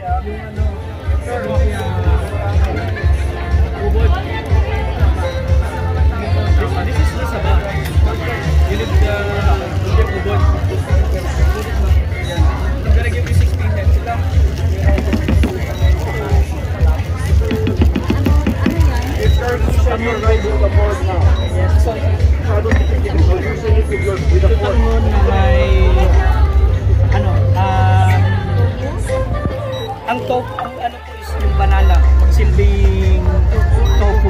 Ubod. This is the saba. You need the ubod. I'm gonna give you 16 cents lang. It's currently right with the board now. Yes. So usually with the board. May ano, ang tofu, ang ano po is yung banana, magsilbing tofu.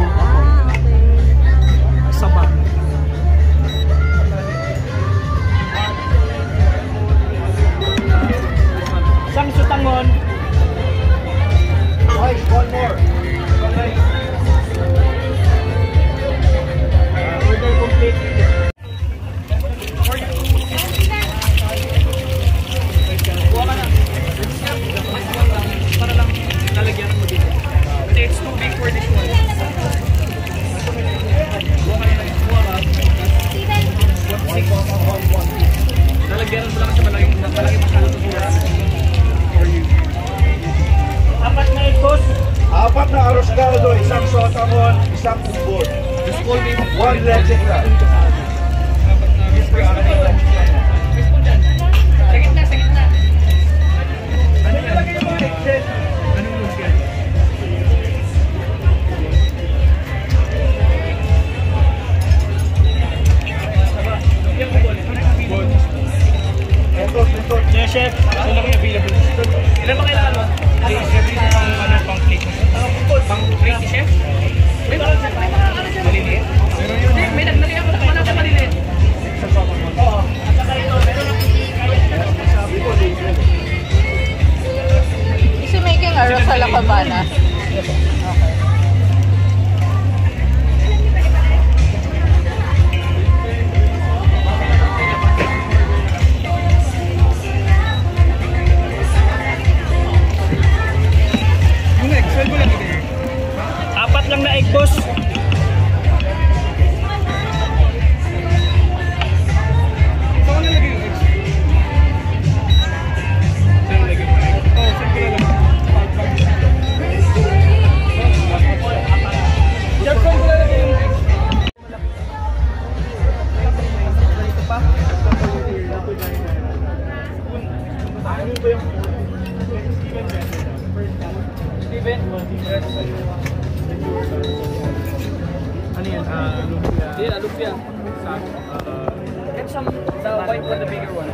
Saba. Isang sutangon. Okay, one more. Order complete. Kuha ka na. Para lang lalagyan mo dito. It's too big for this one. Kuha ka na. Kuha ka. Lalagyan mo lang sa malaking masalo to for you. Apat na ikos. Apat na arroz caldo, isang sotamon, isang ubod. Just call me. One leche flan. Sa gitna, sa gitna. Ano nilagay mo? Anong lugar? Yung ubod. Ubod. Ito. Yeah, chef. Ano lang yung available? Ilan ba kailangan mo? Pang plate mo. Pang plate ni chef? May mga maliliit? May naglagay ako na sa maliliit. Oo. At saka ito, meron akong sabi ko. Is he making arroz a la cabana? Okay. Apat lang na egg, boss. Saan nalagay yung eggs? Saan nalagay yung eggs? Oo, saan ko nalagay? Diyan saan ko nalagay yung eggs? Ito pa? Steven? Ano yan? Lumpia. Yeah, lumpia. Get some, the white one, the bigger one.